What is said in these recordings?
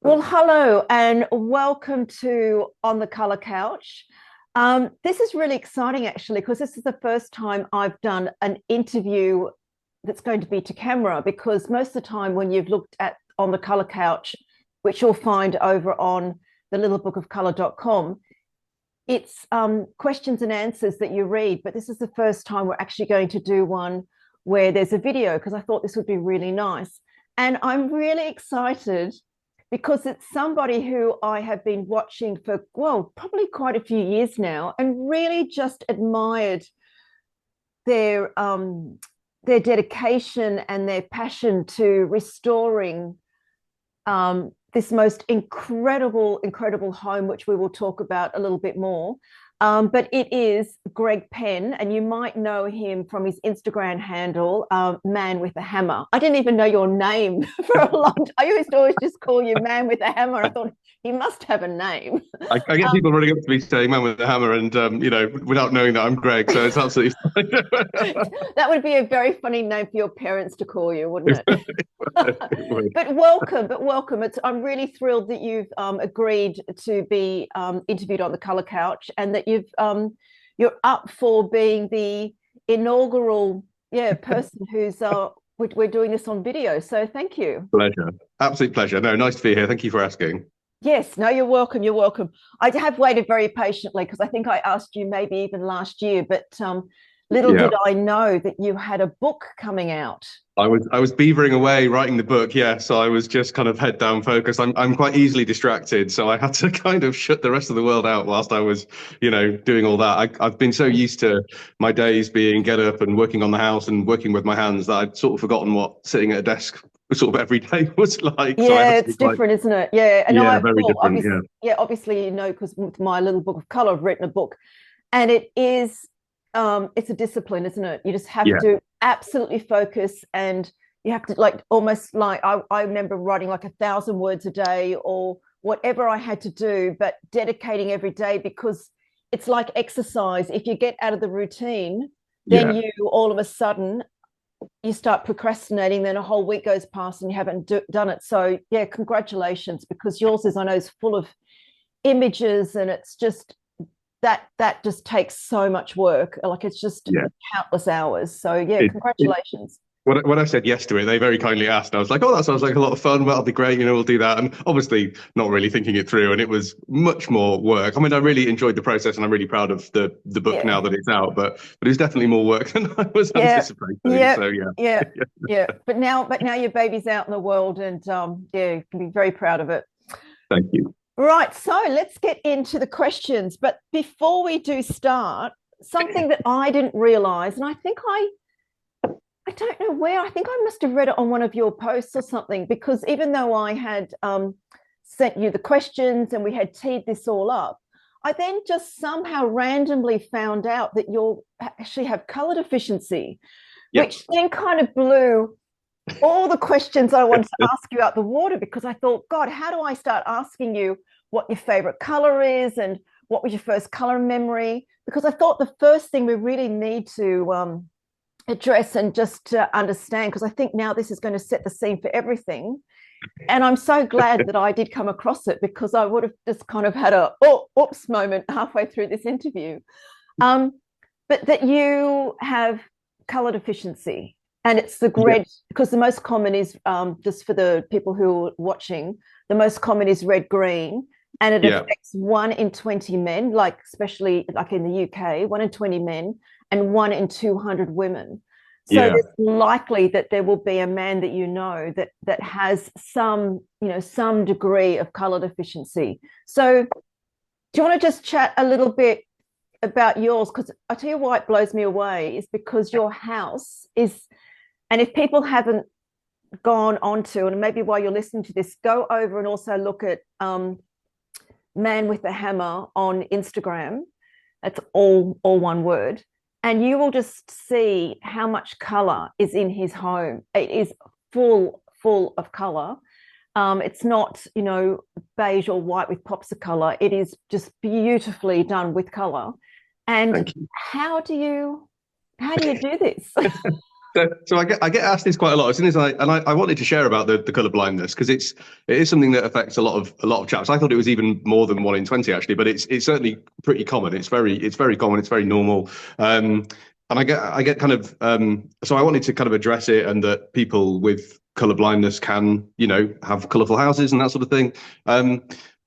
Well, hello and welcome to On the Color Couch. This is really exciting actually, because this is the first time I've done an interview that's going to be to camera, because most of the time when you've looked at On the Color Couch, which you'll find over on the littlebookofcolor.com, it's questions and answers that you read, but this is the first time we're actually going to do one where there's a video, because I thought this would be really nice. And I'm really excited because it's somebody who I have been watching for, well, probably quite a few years now, and really just admired their dedication and their passion to restoring this most incredible home, which we will talk about a little bit more. But it is Greg Penn, and you might know him from his Instagram handle, Man with a Hammer. I didn't even know your name for a long time. I used to always just call you Man with a Hammer. I thought he must have a name. I get people running up to me saying "man with a hammer" and without knowing that I'm Greg, so it's absolutely fine. That would be a very funny name for your parents to call you, wouldn't it? It But welcome. I'm really thrilled that you've agreed to be interviewed on the Color Couch, and that you're up for being the inaugural person who's we're doing this on video. So thank you. Pleasure, absolute pleasure. No, nice to be here. Thank you for asking. Yes, no, you're welcome. You're welcome. I have waited very patiently because I think I asked you maybe even last year, but little Yeah, did I know that you had a book coming out. I was beavering away writing the book. Yeah, so I was just kind of head down focused. I'm quite easily distracted, so I had to kind of shut the rest of the world out whilst I was, doing all that. I've been so used to my days being get up and working on the house and working with my hands that I'd sort of forgotten what sitting at a desk sort of every day was like. So I Yeah, had to it's like, different, isn't it? Yeah, and yeah, I, very well, different. obviously, Yeah, yeah, obviously, because with my little book of color, I've written a book, and it is, it's a discipline, isn't it? You just have yeah, to absolutely focus, and you have to like almost like I remember writing like 1,000 words a day or whatever I had to do, but dedicating every day, because it's like exercise. If you get out of the routine, then yeah. you all of a sudden you start procrastinating, then a whole week goes past and you haven't done it. So yeah, congratulations, because yours is, I know, is full of images, and it's just that just takes so much work, like it's just Yeah. countless hours. So yeah, It congratulations. when I said yes to it, they very kindly asked. And I was like, "Oh, that sounds like a lot of fun. Well, that'll be great. We'll do that." And obviously, not really thinking it through, and it was much more work. I mean, I really enjoyed the process, and I'm really proud of the book Yeah, now that it's out. But it's definitely more work than I was yeah, anticipating. yeah, So yeah, yeah, yeah. But now your baby's out in the world, and yeah, you can be very proud of it. thank you. Right, so let's get into the questions. But before we do start, something that I didn't realize, and I don't know where, I think I must have read it on one of your posts or something, because even though I had sent you the questions and we had teed this all up, I then just somehow randomly found out that you actually have color deficiency, Yeah, which then kind of blew all the questions I wanted to ask you out the water, because I thought, God, how do I start asking you what your favorite color is and what was your first color memory? Because I thought the first thing we really need to address and just to understand, because I think now this is going to set the scene for everything. And I'm so glad that I did come across it, because I would have just kind of had a oops moment halfway through this interview. Um, but that you have color deficiency, and it's the yeah, red, because the most common is, just for the people who are watching, the most common is red green, and it yeah, affects 1 in 20 men, like especially like in the UK, 1 in 20 men and 1 in 200 women. So yeah. there's likely that there will be a man that you know that has some, some degree of color deficiency. So do you want to just chat a little bit about yours? Because I tell you why it blows me away is because your house is, and if people haven't gone on to, and maybe while you're listening to this, go over and also look at Man with a Hammer on Instagram. That's all one word. And you will just see how much color is in his home. It is full of color. It's not, beige or white with pops of color. It is just beautifully done with color. And Thank you. how do you do this? So I get asked this quite a lot. As soon as I wanted to share about the colour blindness, because it is something that affects a lot of chaps. I thought it was even more than 1 in 20 actually, but it's certainly pretty common. It's very common. It's very normal. And I get kind of so I wanted to kind of address it, and that people with colour blindness can, have colourful houses and that sort of thing.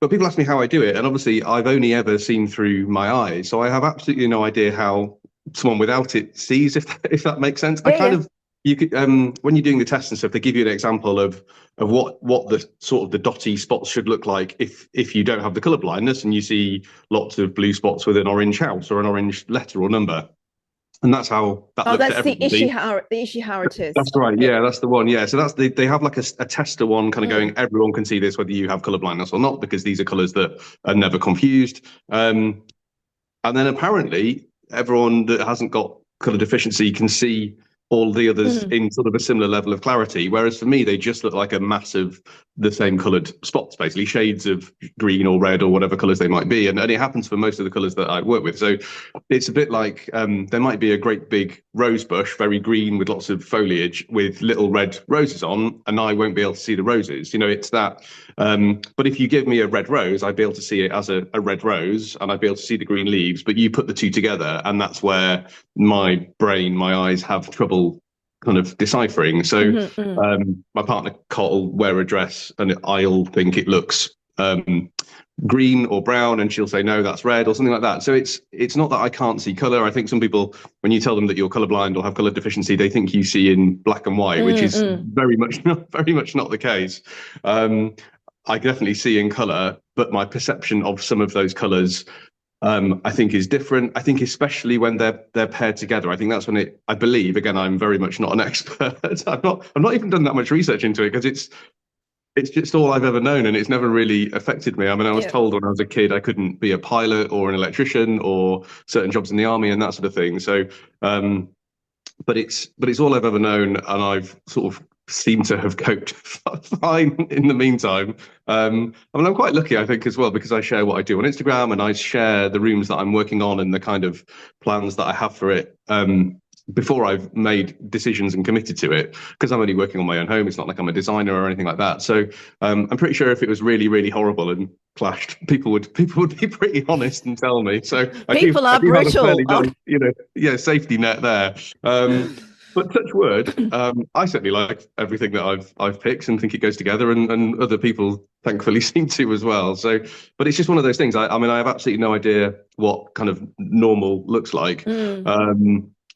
But people ask me how I do it, and obviously I've only ever seen through my eyes, so I have absolutely no idea how someone without it sees, if that makes sense. Yeah, I kind of you could when you're doing the test and stuff, they give you an example of what the sort of the dotty spots should look like if you don't have the colour blindness and you see lots of blue spots with an orange house or an orange letter or number. And that's how that looks that's to everybody. the Ishihara test. That's right. Yeah, that's the one. Yeah. So they have like a tester one kind of going, Mm. everyone can see this, whether you have colour blindness or not, because these are colours that are never confused. And then apparently everyone that hasn't got colour deficiency can see all the others in sort of a similar level of clarity. Whereas for me, they just look like the same coloured spots, basically shades of green or red or whatever colours they might be. And it happens for most of the colours that I work with. So it's a bit like there might be a great big rose bush, very green with lots of foliage with little red roses on, and I won't be able to see the roses. It's that. But if you give me a red rose, I'd be able to see it as a red rose, and I'd be able to see the green leaves. But you put the two together, and that's where my eyes have trouble kind of deciphering. So my partner Cot will wear a dress, and I'll think it looks green or brown, and she'll say no, that's red, or something like that. So it's not that I can't see color. I think some people, when you tell them that you're colorblind or have color deficiency, they think you see in black and white, which is very much not the case. I definitely see in color, but my perception of some of those colors I think is different. I think especially when they're paired together. I think that's when I believe, again, I'm very much not an expert. I've not even done that much research into it, because it's just all I've ever known, and it's never really affected me. I mean, I was told when I was a kid I couldn't be a pilot or an electrician or certain jobs in the army and that sort of thing. So, but it's all I've ever known, and I've sort of seemed to have coped fine in the meantime. I mean, I'm quite lucky, I think, as well, because I share what I do on Instagram, and I share the rooms that I'm working on and the kind of plans that I have for it. Before I've made decisions and committed to it, because I'm only working on my own home. It's not like I'm a designer or anything like that. So I'm pretty sure if it was really, really horrible and clashed, people would be pretty honest and tell me. So people are brutal. Have a fairly, safety net there. But touch wood, I certainly like everything that I've picked and think it goes together, and other people thankfully seem to as well. So, but it's just one of those things. I mean, I have absolutely no idea what kind of normal looks like.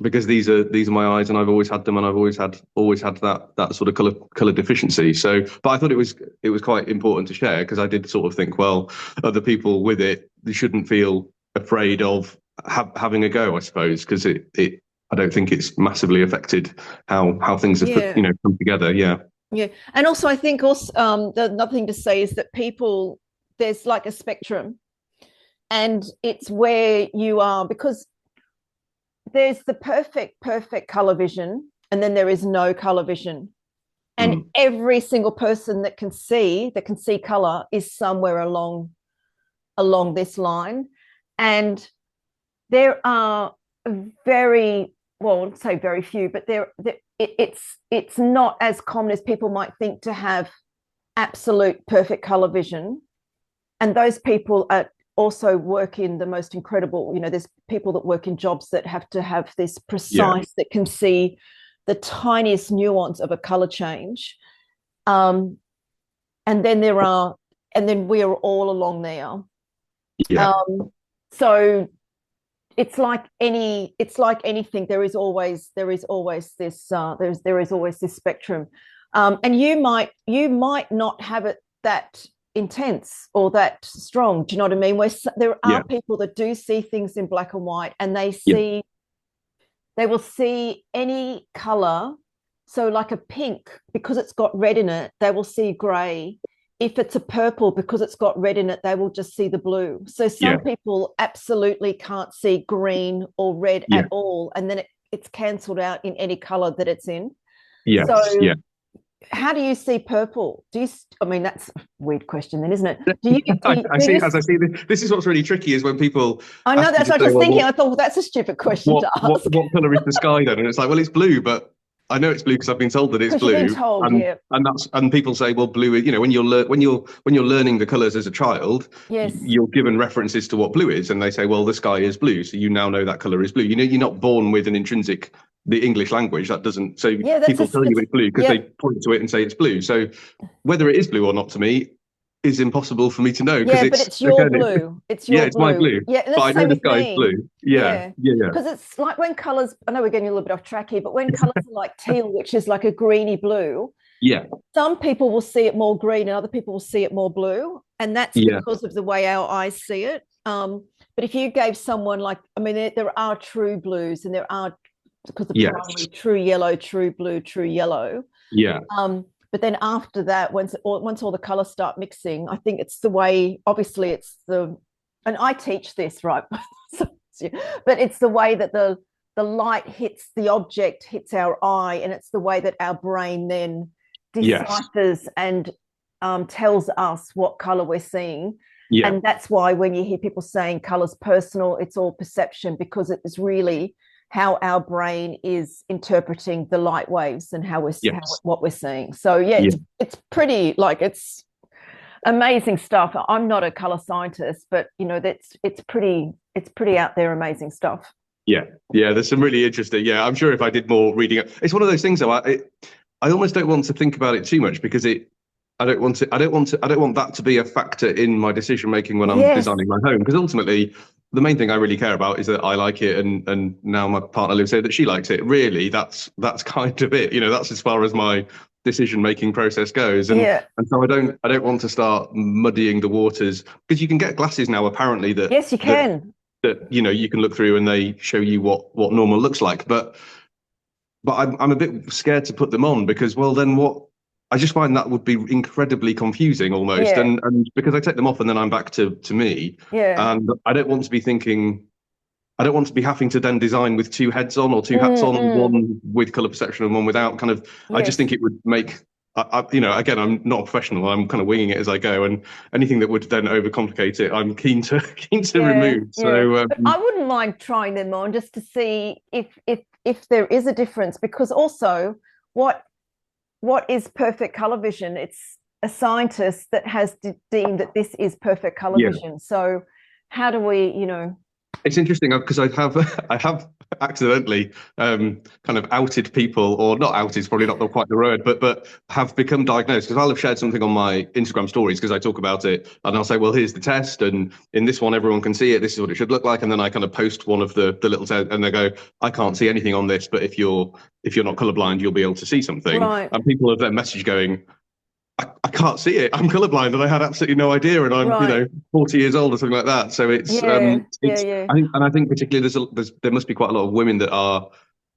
Because these are my eyes, and I've always had them, and I've always had that sort of color deficiency. So, but I thought it was quite important to share, because I did sort of think, well, other people with it, they shouldn't feel afraid of having a go, I suppose, because I don't think it's massively affected how things have come together. Yeah. And also I think another thing to say is that people, there's like a spectrum, and it's where you are, because there's the perfect color vision, and then there is no color vision. And every single person that can see color is somewhere along this line. And there are I'd say very few, but it's not as common as people might think to have absolute perfect color vision. And those people also work in the most incredible, there's people that work in jobs that have to have this precise, that can see the tiniest nuance of a color change. And then we are all along there. So it's like anything. There is always this spectrum, and you might not have it that intense or that strong. Do you know what I mean? Where there are people that do see things in black and white, and they will see any color. So like a pink, because it's got red in it, they will see gray. If it's a purple, because it's got red in it, they will just see the blue. So some people absolutely can't see green or red at all, and then it's cancelled out in any color that it's in. How do you see purple? I mean, that's a weird question then, isn't it? This is what's really tricky, is when people... I know, that's what I was thinking. I thought, well, that's a stupid question to ask. What colour is the sky then? And it's like, well, it's blue, but I know it's blue because I've been told that it's Because you've been blue, told, yeah. and people say, well, blue is, when you're learning the colours as a child, Yes. you're given references to what blue is, and they say, well, the sky is blue, so you now know that colour is blue. You're not born with an intrinsic the English language that doesn't. So Yeah, people tell you it's blue because they point to it and say it's blue. So whether it is blue or not to me is impossible for me to know because yeah, but it's your blue. It's your it's my blue. blue. Yeah, and But that's I the know same the with sky is me. blue. Yeah. Because it's like when colors, I know we're getting a little bit off track here, but when colors are like teal, which is like a greeny blue, Yeah. some people will see it more green and other people will see it more blue. And that's Yeah. because of the way our eyes see it. But if you gave someone like, I mean, there are true blues and there are, because the primary true yellow, true blue, true yellow. Yeah. But then after that, once all the colors start mixing, I think it's the way, obviously it's the, and I teach this, right? But it's the way that the light hits the object, hits our eye, and it's the way that our brain then deciphers and tells us what color we're seeing. Yeah. And that's why when you hear people saying color's personal, it's all perception, because it is really how our brain is interpreting the light waves and how we're what we're seeing. So it's pretty, like, it's amazing stuff. I'm not a color scientist, but it's pretty out there, amazing stuff. Yeah, there's some really interesting. Yeah, I'm sure if I did more reading, it's one of those things though. I almost don't want to think about it too much because I don't want that to be a factor in my decision making when I'm designing my home, because ultimately the main thing I really care about is that I like it, and now my partner lives here, that she likes it. Really, that's kind of it. That's as far as my decision making process goes, and so I don't want to start muddying the waters, because you can get glasses now apparently that yes, you can that you can look through and they show you what normal looks like, but I'm a bit scared to put them on because, well, then what? I just find that would be incredibly confusing almost. And because I take them off and then I'm back to me. And I don't want to be having to then design with two heads on or two hats on, one with color perception and one without. I just think it would make, again, I'm not a professional. I'm kind of winging it as I go, and anything that would then overcomplicate it, I'm keen to remove. So but I wouldn't mind trying them on just to see if there is a difference, because also what is perfect color vision? It's a scientist that has deemed that this is perfect color vision. So how do we, It's interesting because I have accidentally kind of outed people, or not outed is probably not quite the word, but have become diagnosed, because I'll have shared something on my Instagram stories because I talk about it, and I'll say, well, here's the test, and in this one everyone can see it, this is what it should look like, and then I kind of post one of the little and they go, I can't see anything on this, but if you're not colorblind you'll be able to see something. Right. And people have then messaged going, I can't see it. I'm colorblind, and I had absolutely no idea. And I'm, 40 years old or something like that. So it's, I think particularly there must be quite a lot of women that are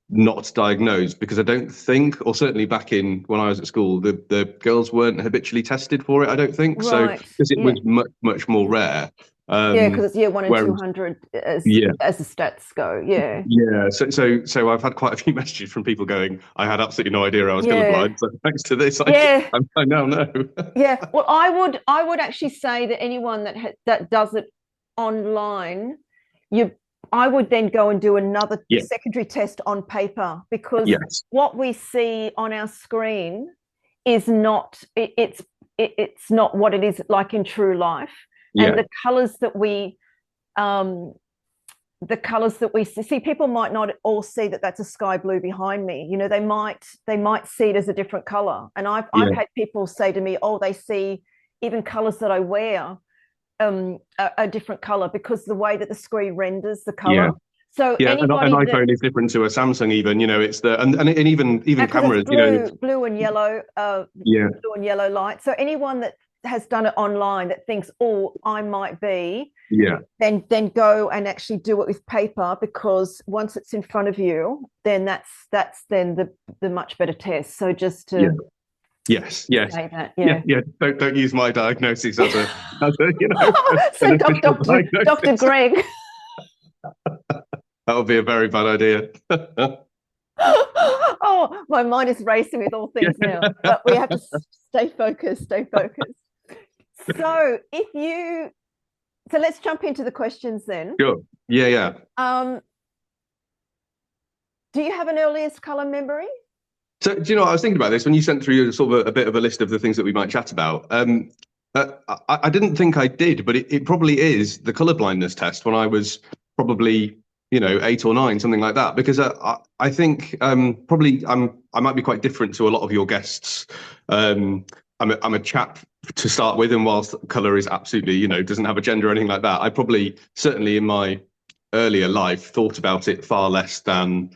not diagnosed, because I don't think, or certainly back in when I was at school, the girls weren't habitually tested for it. I don't think so, because it was much more rare. Because it's 1 in 200 as the stats go. So I've had quite a few messages from people going, I had absolutely no idea I was colorblind, so thanks to this I now know. Well, I would actually say that anyone that does it online, I would then go and do another secondary test on paper, because what we see on our screen is not it's not what it is like in true life. And the colors that we see, people might not all see that that's a sky blue behind me. They might see it as a different color. And I've had people say to me, oh, they see even colors that I wear a different color, because the way that the screen renders the color. So an iPhone is different to a Samsung, even. It's the and even cameras, blue and yellow, blue and yellow light. So anyone that has done it online that thinks, oh, I might be, then go and actually do it with paper, because once it's in front of you, then that's then the much better test. So just to Yes. say that, Don't use my diagnosis as a so Dr. Greg. That would be a very bad idea. Oh, my mind is racing with all things now, but we have to stay focused. So let's jump into the questions then. Sure. Yeah. Do you have an earliest color memory? So, do you know what I was thinking about this when you sent through sort of a bit of a list of the things that we might chat about? I didn't think I did, but it probably is the color blindness test when I was probably, 8 or 9, something like that. Because I think probably I might be quite different to a lot of your guests. I'm a chap to start with, and whilst color is absolutely, doesn't have a gender or anything like that, I probably certainly in my earlier life thought about it far less than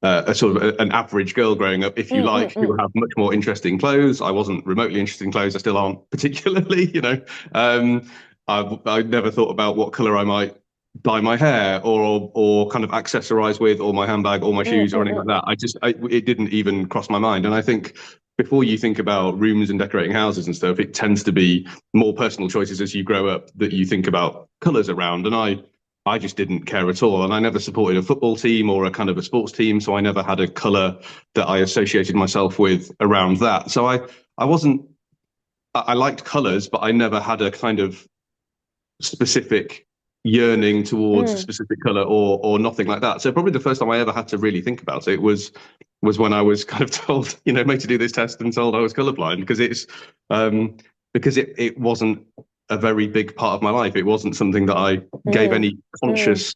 a sort of an average girl growing up, if you like, who have much more interesting clothes. I wasn't remotely interested in clothes. I still aren't particularly. I never thought about what color I might dye my hair or kind of accessorize with, or my handbag or my shoes or anything like that. It didn't even cross my mind. And I think before you think about rooms and decorating houses and stuff, it tends to be more personal choices as you grow up that you think about colors around. And I just didn't care at all. And I never supported a football team or a kind of a sports team. So I never had a colour that I associated myself with around that. So I wasn't, I liked colours, but I never had a kind of specific yearning towards a specific colour or nothing like that. So probably the first time I ever had to really think about it was when I was kind of told, made to do this test and told I was colourblind, because it wasn't a very big part of my life. It wasn't something that I gave any conscious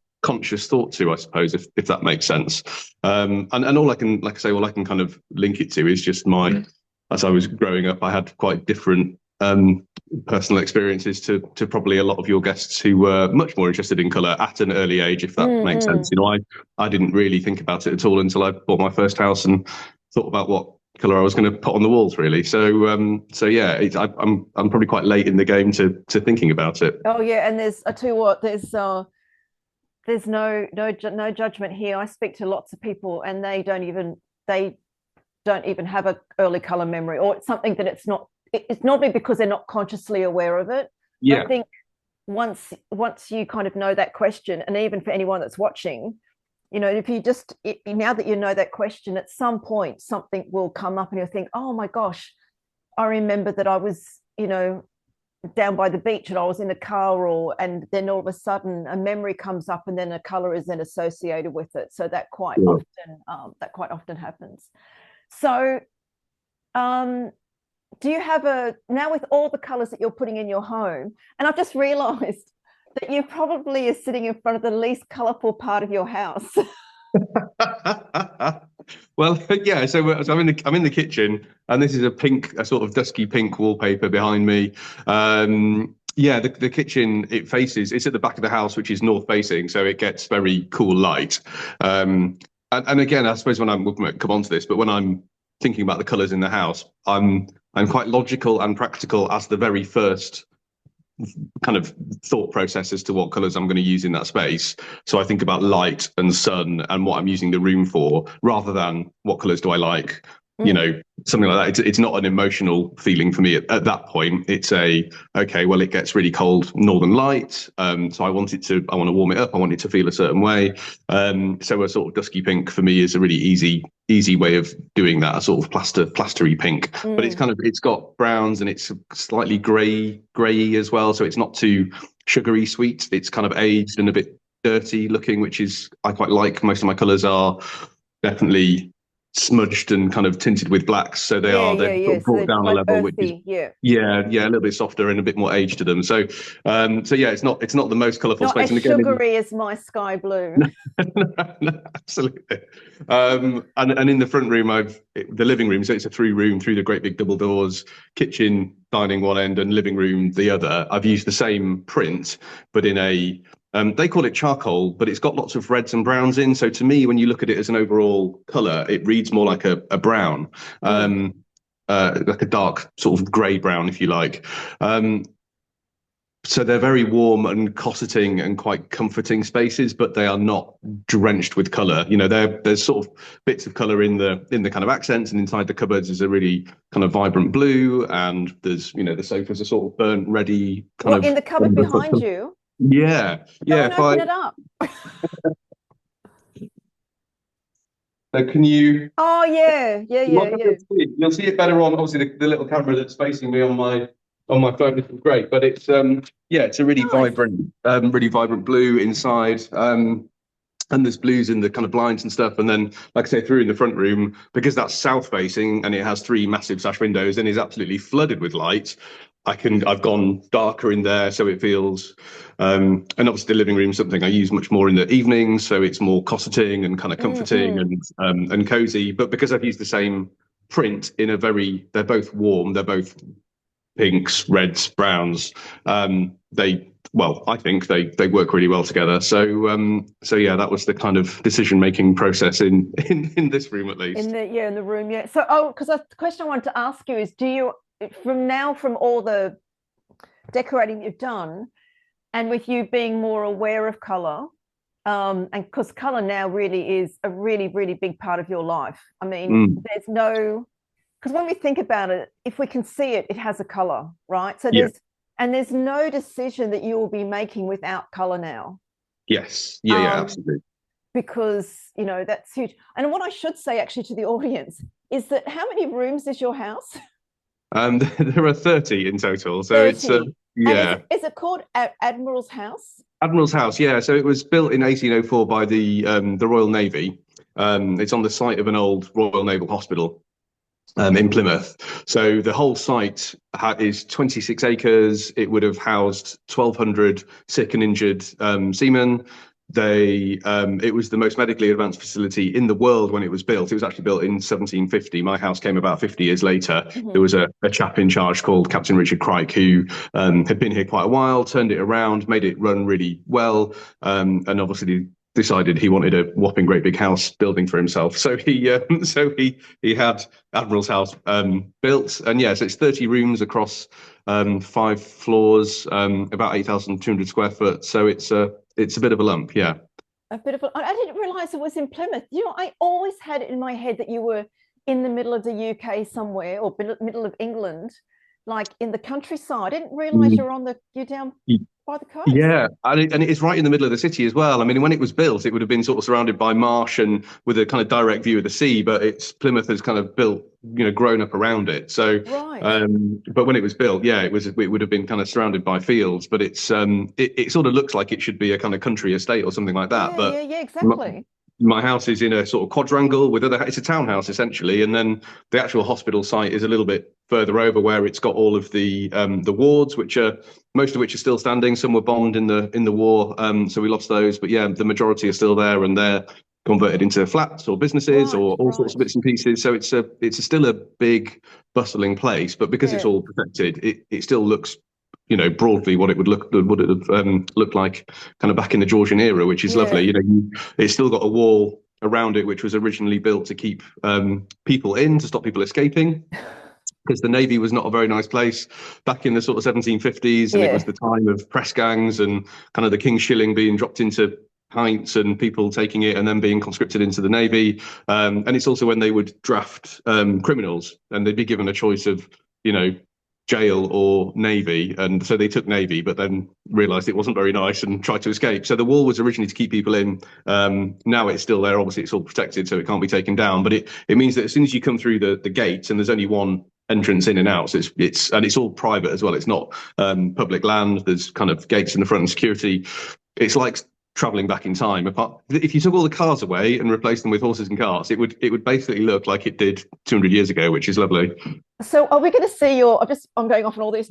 thought to, I suppose, if that makes sense. And all I can, like I say, all I can kind of link it to is just as I was growing up, I had quite different personal experiences to probably a lot of your guests who were much more interested in colour at an early age, if that makes sense. I didn't really think about it at all until I bought my first house and thought about what colour I was going to put on the walls, really. So yeah, I'm probably quite late in the game to thinking about it. Oh yeah, and I tell you what, there's no judgment here. I speak to lots of people, and they don't even have an early colour memory, or it's something that it's normally because they're not consciously aware of it. Yeah. I think once you kind of know that question, and even for anyone that's watching, if you now that you know that question, at some point something will come up and you'll think, oh my gosh, I remember that I was, down by the beach and I was in a car, and then all of a sudden a memory comes up and then a color is then associated with it. So that quite often happens. So do you have now with all the colors that you're putting in your home, and I've just realized that you probably are sitting in front of the least colorful part of your house. Well, yeah. So I'm in the kitchen, and this is a sort of dusky pink wallpaper behind me. Yeah, the kitchen, it's at the back of the house, which is north facing, so it gets very cool light. And again, I suppose we'll come on to this, but when I'm thinking about the colours in the house, I'm quite logical and practical as the very first kind of thought process as to what colours I'm going to use in that space. So I think about light and sun and what I'm using the room for, rather than what colours do I like, something like that. It's not an emotional feeling for me at that point. It's okay, well, it gets really cold northern light, so I want to warm it up. I want it to feel a certain way. So a sort of dusky pink for me is a really easy way of doing that, a sort of plastery pink. But it's got browns, and it's slightly grey as well, so it's not too sugary sweet. It's kind of aged and a bit dirty looking, which is I quite like. Most of my colours are definitely smudged and kind of tinted with blacks, so they're sort of brought down a level, which is a little bit softer and a bit more age to them. So yeah, it's not the most colourful space. Not as sugary as my sky blue. No, absolutely. And in the front room, the living room, so it's a through the great big double doors, kitchen, dining one end, and living room the other. I've used the same print, but in they call it charcoal, but it's got lots of reds and browns in. So to me, when you look at it as an overall colour, it reads more like a brown, like a dark sort of grey brown, if you like. So they're very warm and cosseting and quite comforting spaces, but they are not drenched with colour. There's sort of bits of colour in the kind of accents, and inside the cupboards is a really kind of vibrant blue, and there's the sofas are sort of burnt ready. In the cupboard behind you? Yeah. Open it up. So can you? Oh yeah. You'll see it better on obviously the little camera that's facing me on my phone. It's great, but it's it's a really vibrant blue inside. and there's blues in the kind of blinds and stuff. And then, like I say, through in the front room, because that's south facing and it has three massive sash windows and is absolutely flooded with light. I've gone darker in there, so it feels, and obviously the living room is something I use much more in the evenings, so it's more cosseting and kind of comforting and cozy. But because I've used the same print in they're both warm, they're both pinks, reds, browns. I think they work really well together. So yeah, that was the kind of decision making process in this room at least. In the room, yeah. So because the question I wanted to ask you is, do you from all the decorating you've done, and with you being more aware of color, and because color now really is a really, really big part of your life. I mean, there's no, because when we think about it, if we can see it, it has a color, right? So there's no decision that you will be making without color now. Yes. Yeah, absolutely. Because, that's huge. And what I should say actually to the audience is that how many rooms is your house? There are 30 in total. So 30. it's yeah. Is it called Admirals House? Admirals House, yeah. So it was built in 1804 by the Royal Navy. It's on the site of an old Royal Naval Hospital in Plymouth. So the whole site is 26 acres. It would have housed 1,200 sick and injured seamen. It was the most medically advanced facility in the world when it was built. It was actually built in 1750. My house came about 50 years later. There was a chap in charge called Captain Richard Crike who had been here quite a while, turned it around, made it run really well, and obviously decided he wanted a whopping great big house building for himself. So he had Admirals House built, and yes, it's 30 rooms across 5 floors, about 8,200 square foot. So it's a bit of a lump, yeah. I didn't realize it was in Plymouth. I always had it in my head that you were in the middle of the UK somewhere, or middle of England, like in the countryside. I didn't realize you're down by the coast. Yeah, and it is right in the middle of the city as well. I mean, when it was built, it would have been sort of surrounded by marsh and with a kind of direct view of the sea, but Plymouth has kind of built, grown up around it. So, right. But when it was built, yeah, it would have been kind of surrounded by fields, but it sort of looks like it should be a kind of country estate or something like that. Yeah, exactly. My house is in a sort of quadrangle with it's a townhouse essentially, and then the actual hospital site is a little bit further over where it's got all of the wards, most of which are still standing. Some were bombed in the war, so we lost those, but yeah, the majority are still there, and they're converted into flats or businesses or all sorts of bits and pieces. So it's still a big bustling place, but because it's all protected, it still looks, broadly what it would have looked like kind of back in the Georgian era, which is lovely. It's still got a wall around it, which was originally built to keep people in, to stop people escaping, because the Navy was not a very nice place back in the sort of 1750s, and it was the time of press gangs and kind of the king's shilling being dropped into pints and people taking it and then being conscripted into the Navy. And it's also when they would draft criminals, and they'd be given a choice of, jail or Navy, and so they took Navy, but then realized it wasn't very nice and tried to escape. So the wall was originally to keep people in. Now it's still there. Obviously, it's all protected, so it can't be taken down. But it means that as soon as you come through the gates, and there's only one entrance in and out, so it's all private as well. It's not public land. There's kind of gates in the front and security. It's like traveling back in time. If you took all the cars away and replaced them with horses and carts, it would basically look like it did 200 years ago, which is lovely. So are we going to see I'm going off on all these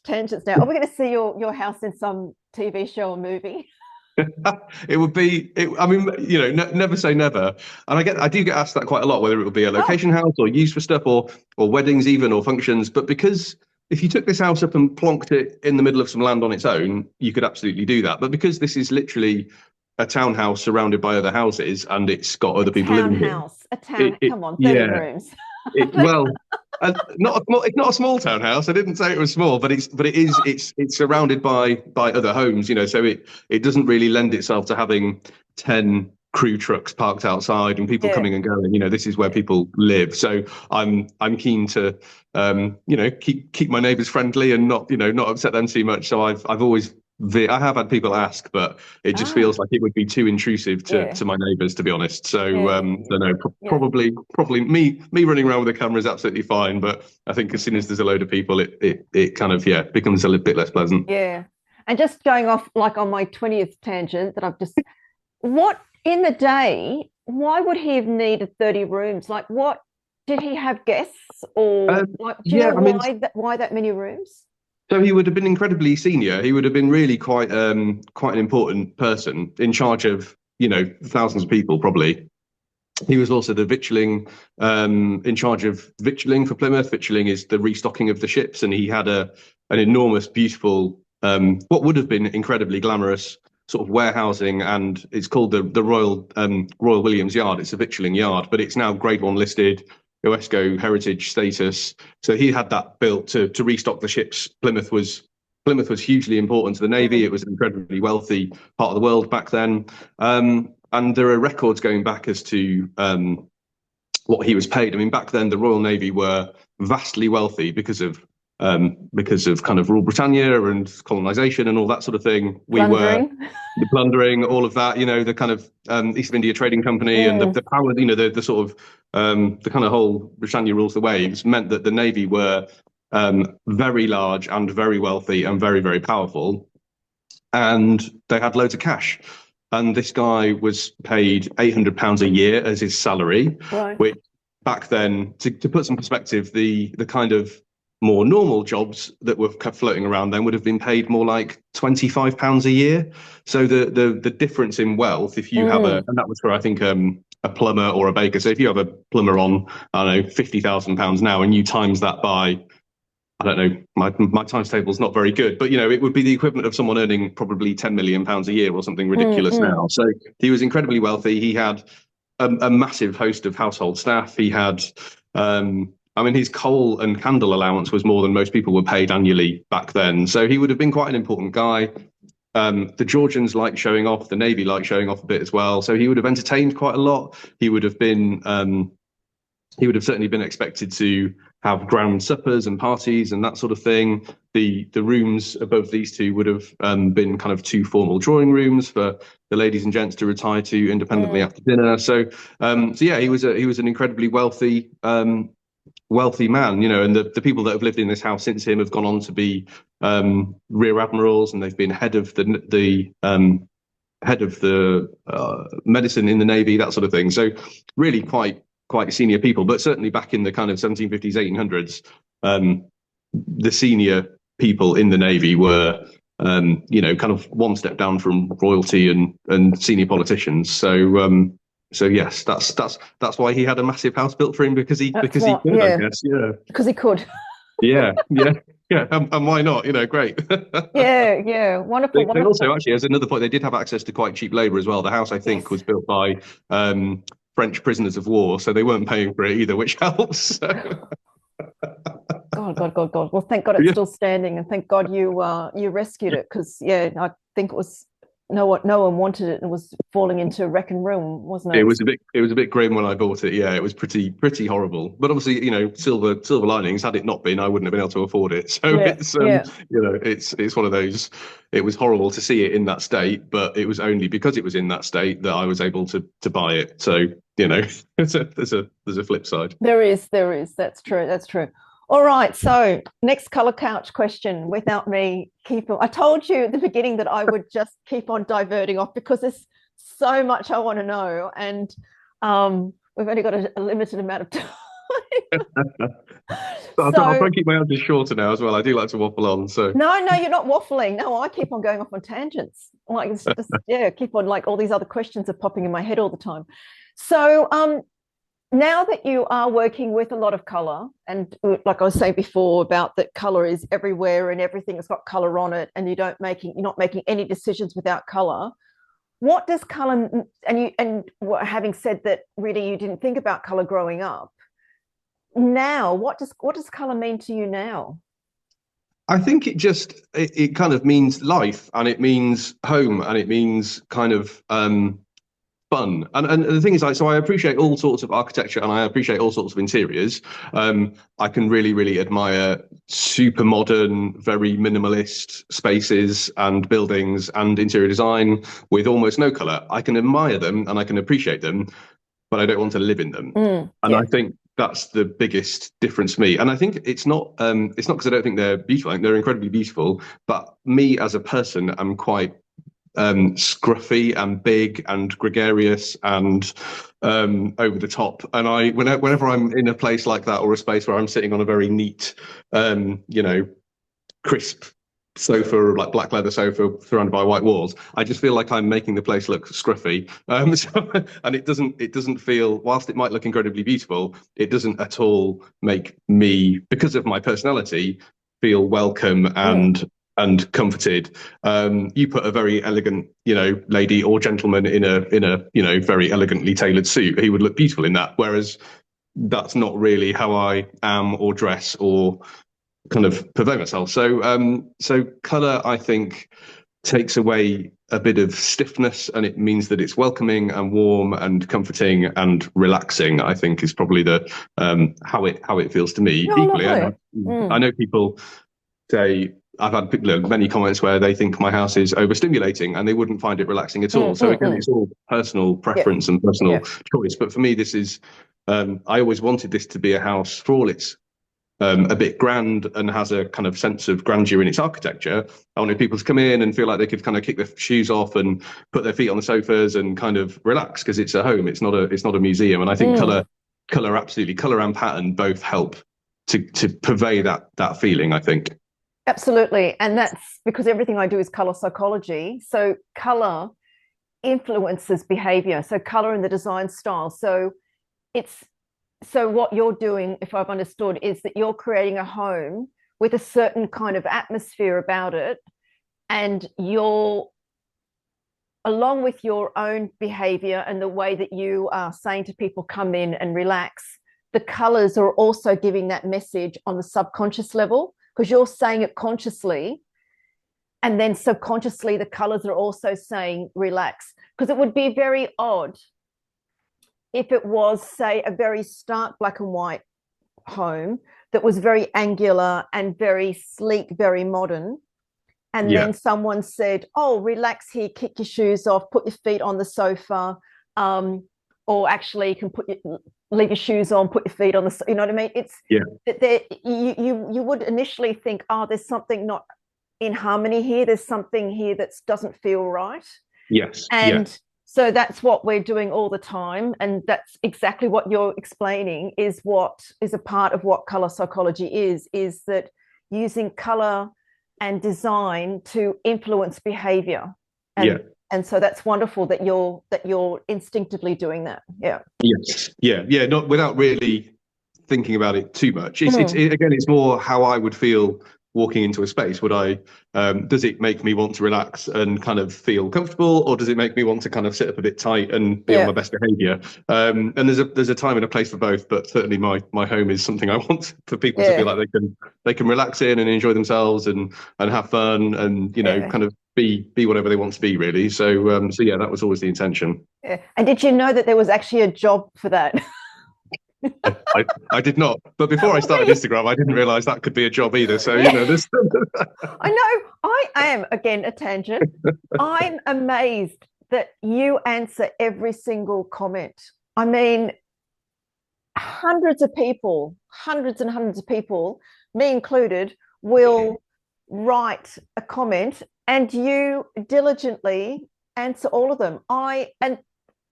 tangents now. Are we going to see your house in some TV show or movie? It would be, never say never. And I do get asked that quite a lot, whether it would be a location house or used for stuff or weddings even, or functions. But because if you took this house up and plonked it in the middle of some land on its own, you could absolutely do that. But because this is literally a townhouse surrounded by other houses, and it's got other people living here. Come on, 30 rooms. It's not a small townhouse. I didn't say it was small, but it's surrounded by other homes, so it doesn't really lend itself to having 10 crew trucks parked outside and people coming and going. This is where people live. So I'm keen to keep my neighbours friendly and not upset them too much. So I've always I have had people ask, but it just feels like it would be too intrusive to my neighbours, to be honest. So no, probably me running around with a camera is absolutely fine. But I think as soon as there's a load of people, it kind of becomes a little bit less pleasant. Yeah, and just going off like on my 20th tangent that I've just what in the day, why would he have needed 30 rooms? Like, what did he have guests, or like, do you Yeah, know I mean, why that many rooms? so he would have been incredibly senior. He would have been really quite an important person in charge of, thousands of people probably. He was also the victualling, in charge of victualling for Plymouth. Victualling is the restocking of the ships, and he had an enormous, beautiful, what would have been incredibly glamorous sort of warehousing, and it's called the Royal Williams Yard. It's a victualling yard, but it's now Grade One listed, UNESCO heritage status. So he had that built to restock the ships. Plymouth was hugely important to the Navy. Mm. It was an incredibly wealthy part of the world back then. And there are records going back as to what he was paid. I mean, back then the Royal Navy were vastly wealthy because of kind of rule Britannia and colonization and all that sort of thing. We were Plundering. the plundering, all of that. The kind of East India Trading Company and Mm. the power. The sort of the kind of whole Britannia rules the waves meant that the Navy were very large and very wealthy and very, very powerful, and they had loads of cash. And this guy was paid £800 a year as his salary, Right. which back then, to put some perspective, the kind of more normal jobs that were floating around then would have been paid more like £25 a year. So the difference in wealth, if you have Mm. and that was for, I think, a plumber or a baker. So if you have a plumber on, I don't know, £50,000 now, and you times that by, I don't know, my times table is not very good, but it would be the equivalent of someone earning probably £10 million a year or something Mm. ridiculous Mm. now. So he was incredibly wealthy. He had a massive host of household staff. He had, I mean, his coal and candle allowance was more than most people were paid annually back then. So he would have been quite an important guy. The Georgians liked showing off. The Navy liked showing off a bit as well. So he would have entertained quite a lot. He would have certainly been expected to have grand suppers and parties and that sort of thing. The rooms above these two would have been kind of two formal drawing rooms for the ladies and gents to retire to independently Mm. after dinner. So yeah, he was an incredibly wealthy man, and the people that have lived in this house since him have gone on to be rear admirals, and they've been head of the medicine in the Navy, that sort of thing. So really quite senior people, but certainly back in the kind of 1750s, 1800s, the senior people in the Navy were, kind of one step down from royalty and senior politicians. So yes, that's why he had a massive house built for him, because he That's because he what, could, I yeah, guess. Yeah, because he could. yeah, yeah, yeah. And why not? Great. Yeah, yeah, wonderful, They also wonderful. actually, as another point, they did have access to quite cheap labour as well. The house, I Yes. think, was built by French prisoners of war, so they weren't paying for it either, which helps. God, God, God, God. Well, thank God it's Yeah, still standing, and thank God you rescued it, because yeah, I think it was no one wanted it, and was falling into wreck and ruin, wasn't it? it was a bit grim when I bought it. Yeah, it was pretty horrible. But obviously, silver linings. Had it not been, I wouldn't have been able to afford it. So Yeah, yeah. it's one of those. It was horrible to see it in that state, but it was only because it was in that state that I was able to buy it. So there's a flip side. There is. That's true. That's true. All right. So next color couch question. Without me I told you at the beginning that I would just keep on diverting off, because there's so much I want to know, and we've only got a limited amount of time. But I'll try So and keep my answers shorter now as well. I do like to waffle on. So no, you're not waffling. No, I keep on going off on tangents. Like it's just yeah, keep on, like all these other questions are popping in my head all the time. So now that you are working with a lot of color, and like I was saying before about that color is everywhere and everything has got color on it, and you're not making any decisions without color. What does color, and having said that, really you didn't think about color growing up. Now, what does color mean to you now? I think it kind of means life, and it means home, and it means kind of fun. And the thing is, so I appreciate all sorts of architecture, and I appreciate all sorts of interiors. I can really, really admire super modern, very minimalist spaces and buildings and interior design with almost no color. I can admire them and I can appreciate them, but I don't want to live in them. And I Yeah. think that's the biggest difference for me. And I think it's not because I don't think they're beautiful. I think they're incredibly beautiful. But me as a person, I'm quite scruffy and big and gregarious and over the top. And whenever I'm in a place like that, or a space where I'm sitting on a very neat, crisp sofa, like black leather sofa surrounded by white walls, I just feel like I'm making the place look scruffy. And it doesn't feel, whilst it might look incredibly beautiful, it doesn't at all make me, because of my personality, feel welcome and comforted. You put a very elegant, lady or gentleman in a very elegantly tailored suit, he would look beautiful in that. Whereas that's not really how I am or dress or kind of purvey myself. So color, I think, takes away a bit of stiffness, and it means that it's welcoming and warm and comforting and relaxing, I think, is probably the how it feels to me. No, Equally, I know people say, I've had many comments where they think my house is overstimulating and they wouldn't find it relaxing at all. So again, it's all personal preference and personal choice. But for me, this is, I always wanted this to be a house, for all its a bit grand and has a kind of sense of grandeur in its architecture. I wanted people to come in and feel like they could kind of kick their shoes off and put their feet on the sofas and kind of relax, because it's a home. It's not a museum. And I think color and pattern both help to purvey that feeling, I think. Absolutely. And that's because everything I do is color psychology. So color influences behavior. So color and the design style. So what you're doing, if I've understood, is that you're creating a home with a certain kind of atmosphere about it, and you're, along with your own behavior and the way that you are saying to people, come in and relax, the colors are also giving that message on the subconscious level, because you're saying it consciously, and then subconsciously the colors are also saying relax. Because it would be very odd if it was, say, a very stark black and white home that was very angular and very sleek, very modern, and then someone said, oh, relax here, kick your shoes off, put your feet on the sofa, or actually you can leave your shoes on, put your feet on the, you know what I mean? It's you would initially think, oh, there's something not in harmony here, there's something here that doesn't feel right. So that's what we're doing all the time. And that's exactly what you're explaining, is what is a part of what color psychology is that using color and design to influence behavior. And so that's wonderful that you're instinctively doing that. Not without really thinking about it too much. It's more how I would feel walking into a space. Does it make me want to relax and kind of feel comfortable, or does it make me want to kind of sit up a bit tight and be on my best behavior? And there's a time and a place for both, but certainly my home is something I want for people to feel like they can relax in and enjoy themselves and have fun and kind of be whatever they want to be, really. So that was always the intention. And did you know that there was actually a job for that? I did not, but before I started Instagram, I didn't realize that could be a job either. So this. I know. I am, again, a tangent. I'm amazed that you answer every single comment. I mean, hundreds and hundreds of people, me included, will write a comment, and you diligently answer all of them. I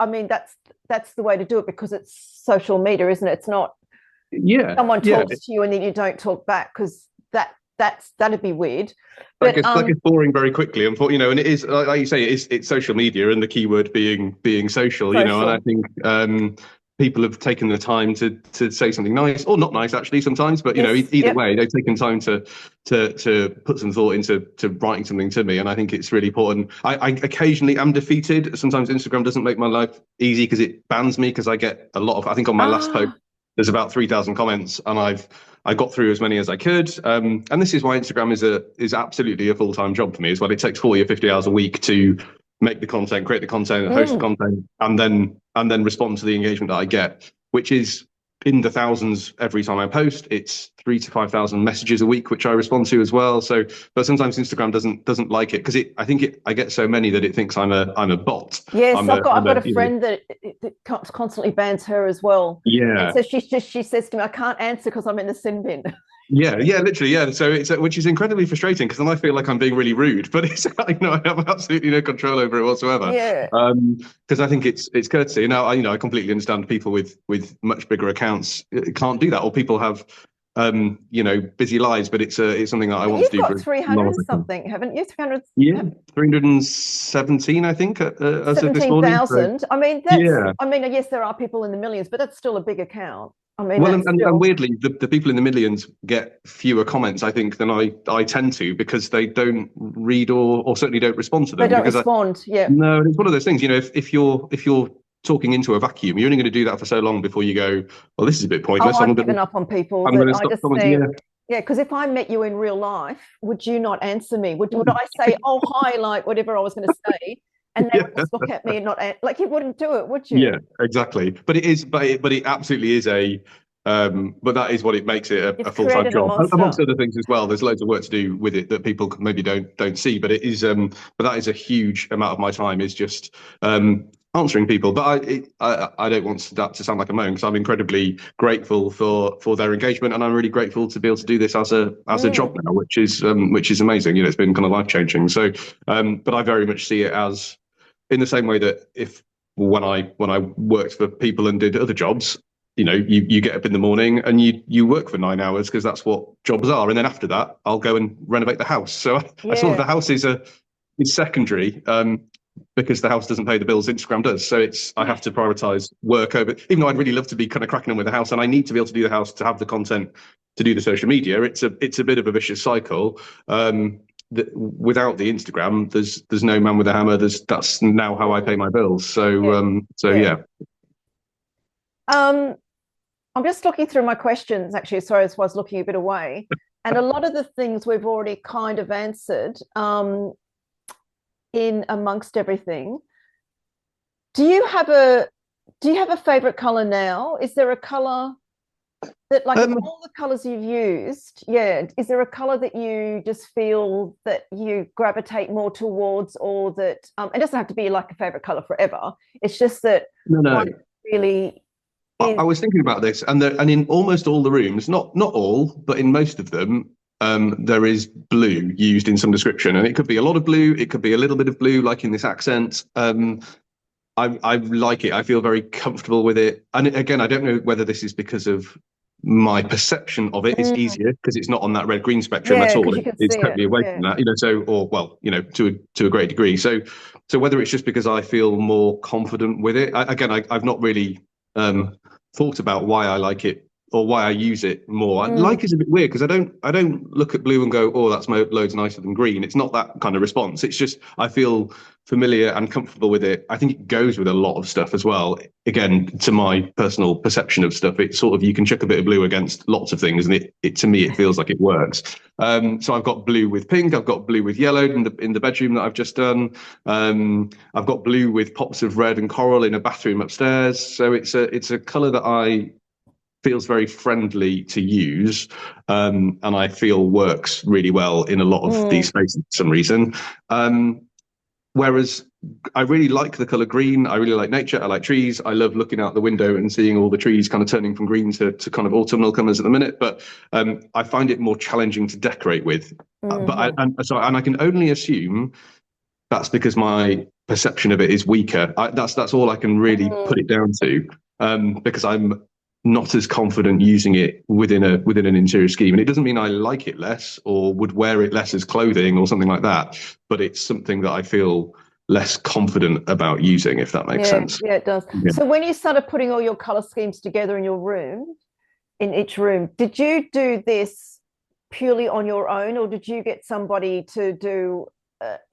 mean, that's the way to do it, because it's social media, isn't it? It's not someone talks to you and then you don't talk back, because that'd be weird. But that gets boring very quickly, and and it is, like you say, it's social media, and the keyword being social. And I think people have taken the time to say something nice or not nice, actually, sometimes, but either way, they've taken time to put some thought into writing something to me, and I think it's really important. I occasionally am defeated. Sometimes Instagram doesn't make my life easy because it bans me, because I get a lot of, I think on my last post there's about 3,000 comments, and I got through as many as I could, and this is why Instagram is absolutely a full-time job for me as well. It takes 40 or 50 hours a week to make the content, create the content, host the content, and then respond to the engagement that I get, which is in the thousands every time I post. It's 3,000 to 5,000 messages a week, which I respond to as well. So, but sometimes Instagram doesn't like it, because I get so many that it thinks I'm a bot. Yes, I've got a friend that constantly bans her as well. Yeah. And so she says to me, I can't answer because I'm in the sin bin. Yeah, literally, yeah. So it's which is incredibly frustrating because then I feel like I'm being really rude, but it's like no, I have absolutely no control over it whatsoever. Yeah. Because I think it's courtesy. Now, I completely understand people with much bigger accounts can't do that, or people have busy lives, but it's something that I But want to you've do for got as long 300 as and I can. something, haven't you? 300, Yeah, 317, I think, as of this morning. So 17,000. I mean, yeah. yes, there are people in the millions, but that's still a big account. I mean, Well, that's and still, weirdly, the people in the millions get fewer comments, I think, than I tend to because they don't read or certainly don't respond to they them. don't Because respond. Yeah. no, it's one of those things. If you're talking into a vacuum, you're only going to do that for so long before you go, well, this is a bit Oh, pointless. I've given up on people I'm that going to I stop just commenting. think, yeah, because if I met you in real life, would you not answer me? Would I say, oh, hi, like whatever I was going to say? And they Yeah, would just look at me and not, like, you wouldn't do it, would you? yeah, exactly. But it is, but it absolutely is but that is what it makes it a You've full-time created a job, monster. amongst other things as well. There's loads of work to do with it that people maybe don't see, but it is, but that is a huge amount of my time is just answering people. But I don't want that to sound like a moan because I'm incredibly grateful for their engagement, and I'm really grateful to be able to do this as a Mm, job now, which is amazing. It's been kind of life-changing. So, but I very much see it as in the same way that if when I worked for people and did other jobs, you get up in the morning and you work for 9 hours because that's what jobs are, and then after that, I'll go and renovate the house. So I sort of the yeah, house is secondary because the house doesn't pay the bills, Instagram does. So I have to prioritize work over, even though I'd really love to be kind of cracking on with the house, and I need to be able to do the house to have the content to do the social media. It's a bit of a vicious cycle. Without the Instagram, there's no man with a hammer. That's now how I pay mm, my bills. So yeah, yeah. yeah. Um, I'm just looking through my questions, actually. Sorry, I was looking a bit away. And a lot of the things we've already kind of answered in amongst everything. Do you have a favorite color now? Is there a color that, like, of Um, all the colors you've used, yeah, is there a color that you just feel that you gravitate more towards, or that it doesn't have to be like a favorite color forever. It's just that no, no. one really I is. was thinking about this, and in almost all the rooms, not all, but in most of them, there is blue used in some description, and it could be a lot of blue, it could be a little bit of blue, like in this accent. I like it. I feel very comfortable with it. And again, I don't know whether this is because of my perception of it is Mm, easier because it's not on that red green spectrum at yeah, all. because you can see It's it. totally away from Yeah. that, so or well, to a great degree. So whether it's just because I feel more confident with it, I've not really thought about why I like it or why I use it more. Mm, Like is a bit weird because I don't look at blue and go, oh, that's loads nicer than green. It's not that kind of response. It's just I feel familiar and comfortable with it. I think it goes with a lot of stuff as well. Again, to my personal perception of stuff, it's sort of you can chuck a bit of blue against lots of things, and it to me it feels like it works. So I've got blue with pink, I've got blue with yellow in the bedroom that I've just done. I've got blue with pops of red and coral in a bathroom upstairs. So it's a colour that I feels very friendly to use, and I feel works really well in a lot of these mm, spaces for some reason. Whereas I really like the color green. I really like nature. I like trees. I love looking out the window and seeing all the trees kind of turning from green to kind of autumnal colors at the minute. But I find it more challenging to decorate with. But mhm, and I can only assume that's because my perception of it is weaker. That's all I can really put mm. it down to, because I'm not as confident using it within an interior scheme. And it doesn't mean I like it less or would wear it less as clothing or something like that, but it's something that I feel less confident about using, if that makes Yeah, sense. yeah, it does. Yeah. So when you started putting all your color schemes together in your room, in each room, did you do this purely on your own, or did you get somebody to do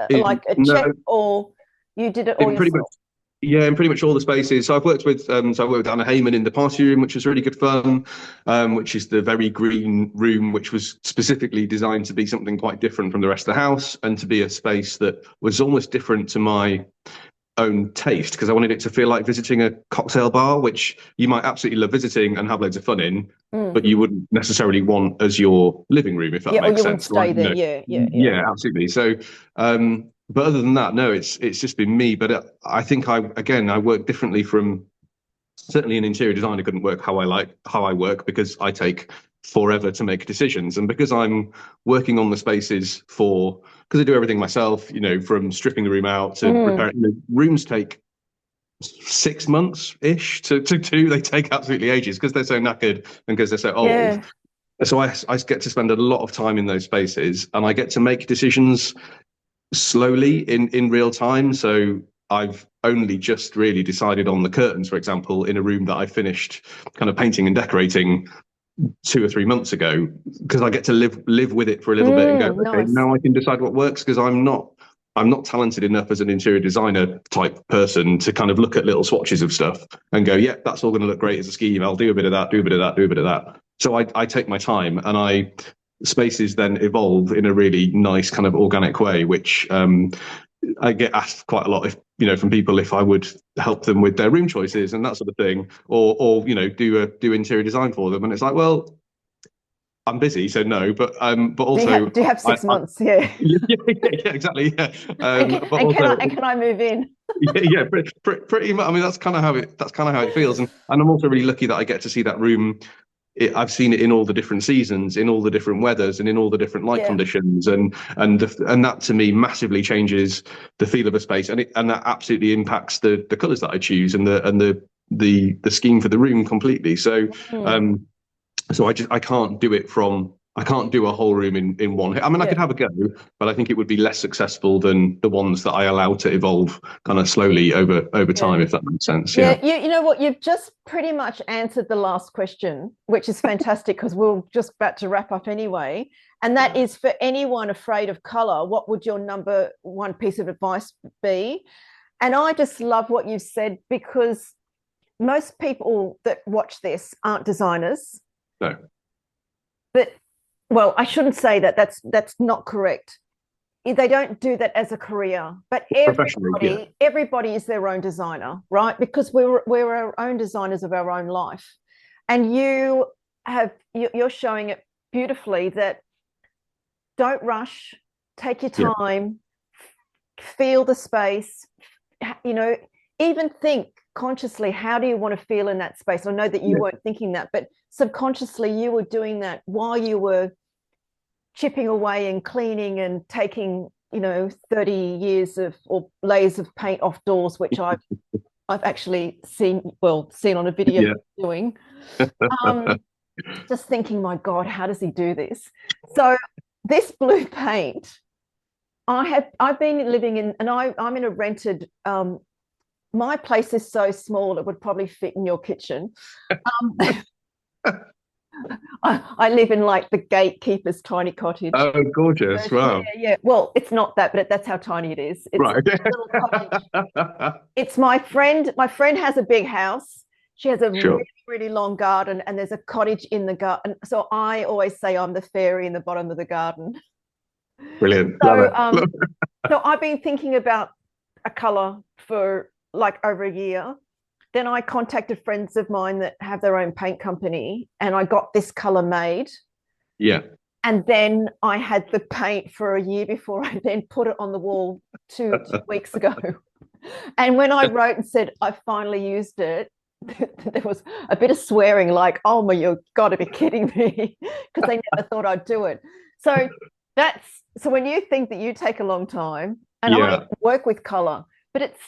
like a No, check, or you did it all in pretty much yourself? Yeah, in pretty much all the spaces. So I've worked with Anna Heyman in the party room, which was really good fun. Which is the very green room, which was specifically designed to be something quite different from the rest of the house and to be a space that was almost different to my own taste because I wanted it to feel like visiting a cocktail bar, which you might absolutely love visiting and have loads of fun in, but Mm. you wouldn't necessarily want as your living room, if that Yeah, or makes you wouldn't sense. Like, stay there. Yeah, yeah, yeah. yeah, absolutely. So, but other than that, no, it's just been me. But I think I work differently from certainly an interior designer couldn't work how I work because I take forever to make decisions. And because I'm working on the spaces because I do everything myself, from stripping the room out to repairing, rooms take 6 months ish to do. They take absolutely ages because they're so knackered and because they're so old. Yeah. So I get to spend a lot of time in those spaces, and I get to make decisions slowly in real time. So I've only just really decided on the curtains, for example, in a room that I finished kind of painting and decorating 2 or 3 months ago, because I get to live with it for a little bit and go, okay, nice. now I can decide what works, because I'm not talented enough as an interior designer type person to kind of look at little swatches of stuff and go, yeah, that's all going to look great as a scheme. I'll do a bit of that, do a bit of that, do a bit of that. So I take my time, and spaces then evolve in a really nice kind of organic way, which I get asked quite a lot from people if I would help them with their room choices and that sort of thing, or do interior design for them. And it's like, well, I'm busy, so no, but also do you have 6 months? Yeah. Yeah, exactly. Yeah. Can I move in? Yeah, pretty much. I mean, that's kind of how it feels, and I'm also really lucky that I get to see that room. I've seen it in all the different seasons, in all the different weathers, and in all the different light conditions, and that to me massively changes the feel of a space, and that absolutely impacts the colours that I choose and the scheme for the room completely. So I can't do it I can't do a whole room in one hit. I mean, I could have a go, but I think it would be less successful than the ones that I allow to evolve kind of slowly over time, if that makes sense. Yeah. You know what? You've just pretty much answered the last question, which is fantastic, because we're just about to wrap up anyway. And that is, for anyone afraid of color, what would your number one piece of advice be? And I just love what you've said, because most people that watch this aren't designers. No. But, well, I shouldn't say that. That's not correct. They don't do that as a career, but everybody is their own designer, right? Because we're our own designers of our own life. And you're showing it beautifully, that don't rush, take your time, feel the space, even think consciously, how do you want to feel in that space? I know that you weren't thinking that, but subconsciously you were doing that while you were chipping away and cleaning and taking 30 years or layers of paint off doors, which I've actually seen on a video doing. Just thinking, my God, how does he do this? So this blue paint, I've been living in, and I'm in a rented, my place is so small it would probably fit in your kitchen. I live in like the gatekeeper's tiny cottage. Oh, gorgeous. Wow. Yeah. Well, it's not that, but that's how tiny it is. It's right. It's my friend. My friend has a big house. She has a really, really long garden, and there's a cottage in the garden. So I always say I'm the fairy in the bottom of the garden. Brilliant. So, so I've been thinking about a color for like over a year. Then I contacted friends of mine that have their own paint company, and I got this color made. Yeah. And then I had the paint for a year before I then put it on the wall two weeks ago. And when I wrote and said I finally used it, there was a bit of swearing, like, oh my, you've got to be kidding me, because they never thought I'd do it. So when you think that you take a long time, and I work with color, but it's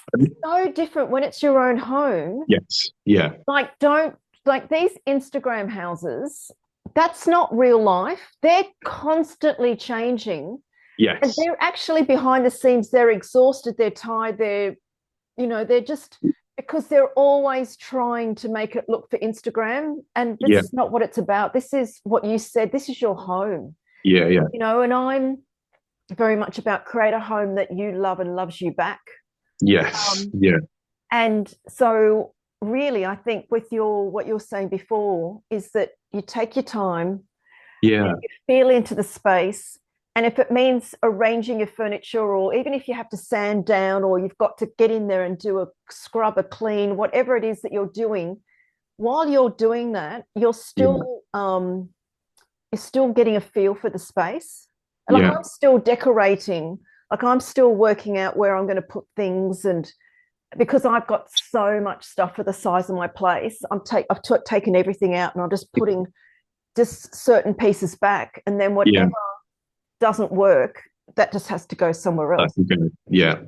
so different when it's your own home. Yes. Yeah. Like these Instagram houses, that's not real life. They're constantly changing. Yes. And they're actually behind the scenes, they're exhausted, they're tired, they're just, because they're always trying to make it look for Instagram. And this is not what it's about. This is what you said. This is your home. Yeah. Yeah. And I'm very much about create a home that you love and loves you back. Yes. And so really, I think with what you're saying before is that you take your time, you feel into the space, and if it means arranging your furniture, or even if you have to sand down, or you've got to get in there and do a scrub, a clean, whatever it is that you're doing, while you're doing that, you're still getting a feel for the space. Like I'm still decorating. Like I'm still working out where I'm going to put things, and because I've got so much stuff for the size of my place, I've taken everything out, and I'm just putting just certain pieces back, and then Yeah. whatever doesn't work, that just has to go somewhere else. Yeah.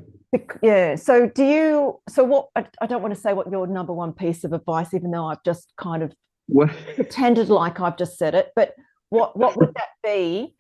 Yeah. So do you? So what? I don't want to say what your number one piece of advice, even though I've just kind of Well, pretended like I've just said it. But what would that be?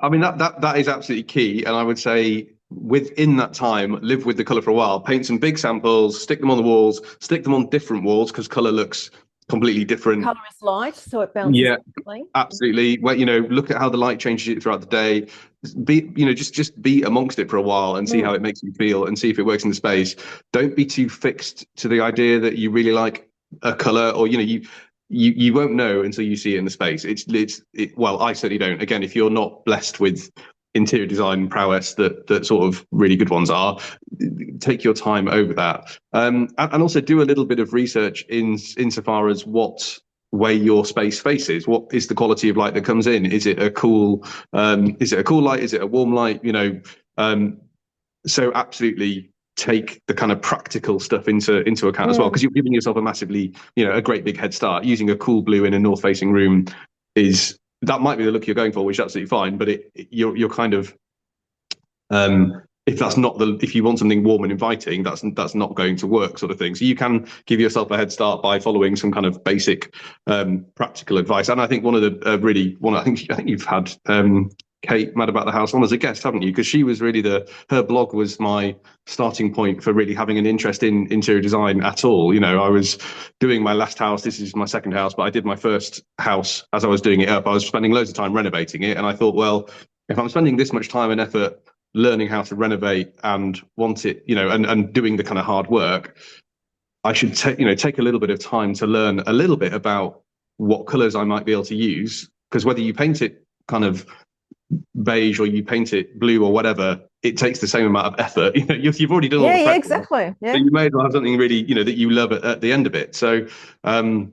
I mean that is absolutely key, and I would say within that time, live with the color for a while. Paint some big samples, stick them on the walls, stick them on different walls because color looks completely different. Color is light, so it bounces Yeah, differently. absolutely. Well, look at how the light changes it throughout the day. Just be amongst it for a while and see how it makes you feel and see if it works in the space. Don't be too fixed to the idea that you really like a color, or you won't know until you see it in the space. Well, I certainly don't. Again, if you're not blessed with interior design prowess that sort of really good ones are, take your time over that, and also do a little bit of research insofar as what way your space faces. What is the quality of light that comes in? Is it a cool light? Is it a warm light? So absolutely take the kind of practical stuff into account as well, because you're giving yourself a great big head start. Using a cool blue in a north facing room that might be the look you're going for, which is absolutely fine, but you're kind of if you want something warm and inviting, that's not going to work, sort of thing. So you can give yourself a head start by following some kind of basic practical advice. And I think I think you've had Kate Mad About the House on as a guest, haven't you? Because she was really her blog was my starting point for really having an interest in interior design at all. I was doing my last house. This is my second house, but I did my first house as I was doing it up. I was spending loads of time renovating it. And I thought, well, if I'm spending this much time and effort learning how to renovate and want it, and doing the kind of hard work, I should take a little bit of time to learn a little bit about what colors I might be able to use. Because whether you paint it kind of beige or you paint it blue or whatever, it takes the same amount of effort. You've already done all the prep. Exactly. Yeah. So you may as well have something really, that you love at the end of it. So, and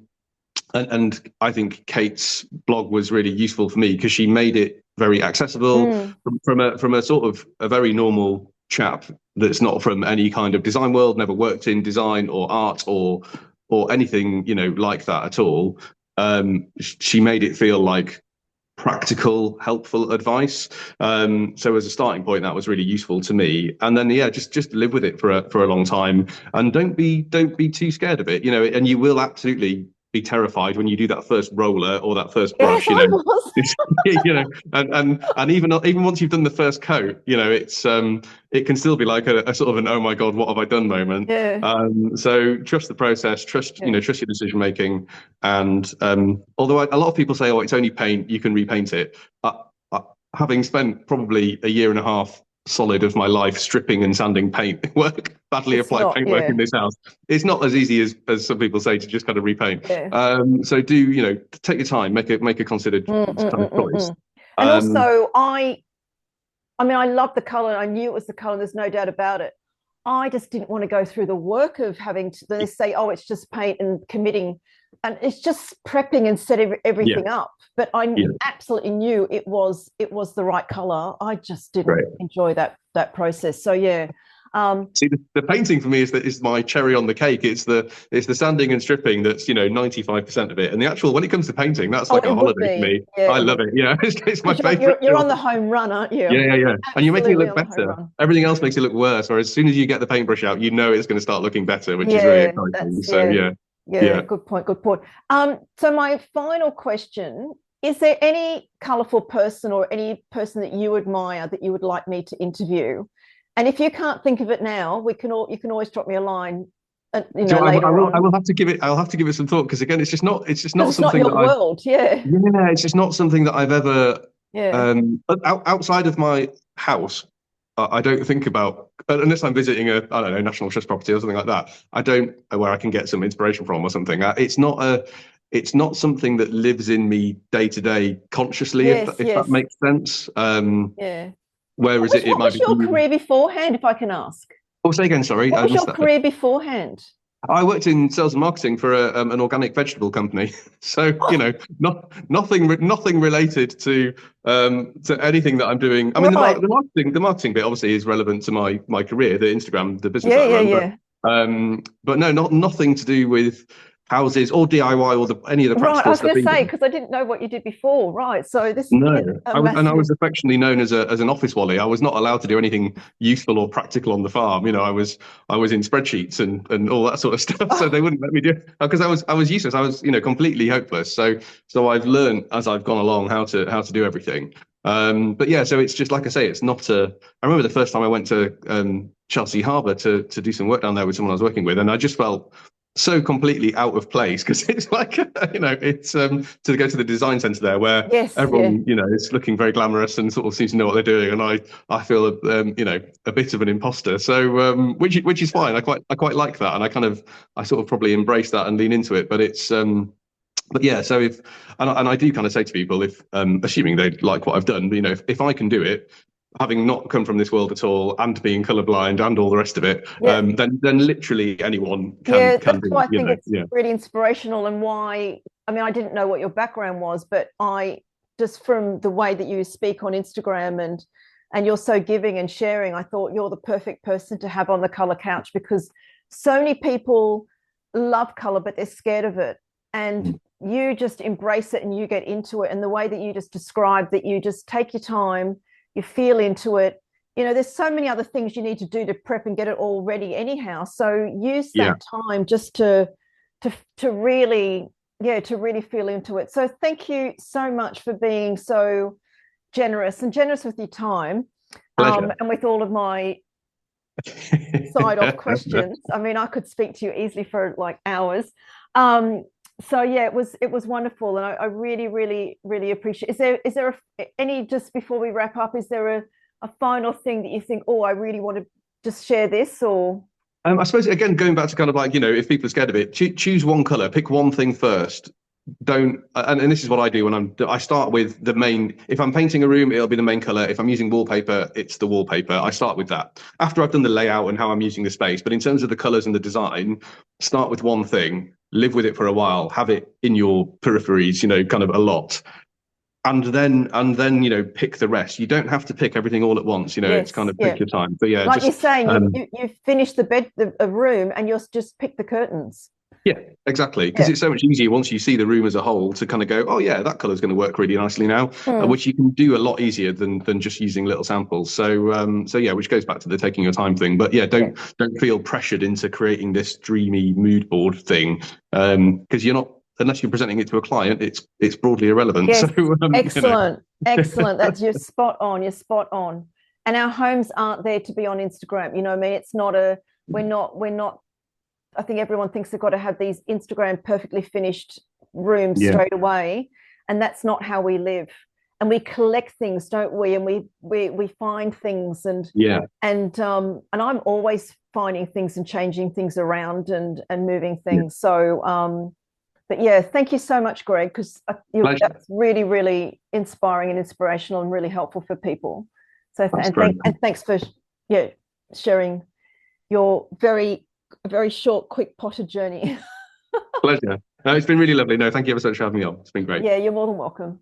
I think Kate's blog was really useful for me because she made it very accessible from a sort of a very normal chap that's not from any kind of design world, never worked in design or art or anything, like that at all. She made it feel like practical, helpful advice. So as a starting point, that was really useful to me. And then just live with it for a long time, and don't be too scared of it. And you will absolutely be terrified when you do that first roller or that first brush. And even once you've done the first coat, it can still be like a sort of an oh my god, what have I done moment. So trust the process, trust your decision making. And although a lot of people say, oh, it's only paint, you can repaint it, having spent probably a year and a half solid of my life stripping and sanding paint work, badly applied paintwork in this house, it's not as easy as some people say to just kind of repaint. So do take your time, make a considered kind of choice. And also I love the color. I knew it was the color, there's no doubt about it. I just didn't want to go through the work of having to say, oh, it's just paint and committing, and it's just prepping and setting everything up. But I absolutely knew it was the right color. I just didn't enjoy that process. So see, the painting for me is my cherry on the cake. It's the sanding and stripping that's 95% of it, and the actual, when it comes to painting, that's like a holiday for me. I love it. It's my favorite. You're on the home run, aren't you? Yeah. And you're making it look better. Everything else makes it look worse. Whereas as soon as you get the paintbrush out, it's going to start looking better, which is really exciting. So good point. So my final question: is there any colourful person or any person that you admire that you would like me to interview? And if you can't think of it now, you can always drop me a line. Later on. I will have to give it. I'll have to give it some thought, because again, it's just not something not your world. It's just not something that I've ever. Outside of my house, I don't think about, unless I'm visiting a National Trust property or something like that. I don't, where I can get some inspiration from or something. It's not something that lives in me day to day consciously. If that makes sense. Whereas it might be. What was your career beforehand, if I can ask? Oh, say again, sorry. What was your career beforehand? I worked in sales and marketing for an organic vegetable company. So, nothing related to anything that I'm doing. I mean, the marketing bit obviously is relevant to my career, the Instagram, the business. But no, nothing to do with houses or DIY or any of the Right, I practical was stuff going to say, either. because I didn't know what you did before. Right, so this No, is a I massive. was affectionately known as an office wally. I was not allowed to do anything useful or practical on the farm. I was in spreadsheets and all that sort of stuff. So they wouldn't let me do because I was useless. I was completely hopeless. So I've learned as I've gone along how to do everything. But yeah, so it's just like I say, it's not a. I remember the first time I went to Chelsea Harbour to do some work down there with someone I was working with, and I just felt so completely out of place because it's like it's to go to the design centre there where Yes, yeah. everyone is looking very glamorous and sort of seems to know what they're doing, and I feel a bit of an imposter. So which is fine. I quite like that, and I sort of probably embrace that and lean into it. But it's but yeah, so if and I do kind of say to people, if assuming they like what I've done, if I can do it, having not come from this world at all and being colorblind and all the rest of it, Yeah. Then literally anyone Yeah, can that's do why I it. think it's Yeah, really inspirational, and why, I mean, I didn't know what your background was, but I just, from the way that you speak on Instagram and you're so giving and sharing, I thought you're the perfect person to have on the color couch, because so many people love color, but they're scared of it. And you just embrace it and you get into it. And the way that you just described, that you just take your time, you feel into it. There's so many other things you need to do to prep and get it all ready anyhow. So use yeah. that time just to really, yeah, to really feel into it. So thank you so much for being so generous with your time, Pleasure. and with all of my side off questions. I mean, I could speak to you easily for like hours. So yeah, it was wonderful, and I really, really, really appreciate. Is there any, just before we wrap up, is there a final thing that you think, oh, I really want to just share this, or? I suppose again, going back to kind of like, if people are scared of it, choose one color, pick one thing first. Don't and this is what I do when I start with the main. If I'm painting a room, it'll be the main color. If I'm using wallpaper, it's the wallpaper. I start with that after I've done the layout and how I'm using the space. But in terms of the colors and the design, start with one thing, live with it for a while, have it in your peripheries, kind of a lot, and then pick the rest. You don't have to pick everything all at once. It's kind Yes, of yeah. pick your time. But yeah, Like you're just saying, you've finished a room, and you're just pick the curtains. yeah, exactly. Because Yeah. it's so much easier once you see the room as a whole to kind of go, oh yeah, that color is going to work really nicely now, Mm. which you can do a lot easier than just using little samples. So yeah, which goes back to the taking your time thing. But yeah, Yeah. don't feel pressured into creating this dreamy mood board thing, because you're not, unless you're presenting it to a client, it's broadly irrelevant. Yes. So Excellent. Excellent. That's, you're spot on. You're spot on. And our homes aren't there to be on Instagram. You know what I mean? It's not we're not, I think everyone thinks they've got to have these Instagram perfectly finished rooms yeah, straight away. And that's not how we live. And we collect things, don't we? And we find things, yeah, and I'm always finding things and changing things around and moving yeah. things. So but yeah, thank you so much, Greg, because Pleasure. that's really, really inspiring and inspirational and really helpful for people. So That's great. thanks for, yeah, sharing your very short, quick Potter journey. Pleasure. No, it's been really lovely. No, thank you ever so much for having me on. It's been great. Yeah, you're more than welcome.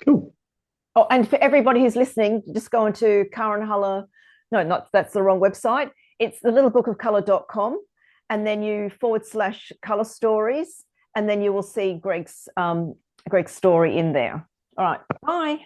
Cool. Oh, and for everybody who's listening, just go into Karen Haller. No, not, that's the wrong website. It's thelittlebookofcolor.com, and then you /color stories, and then you will see Greg's story in there. All right. Bye.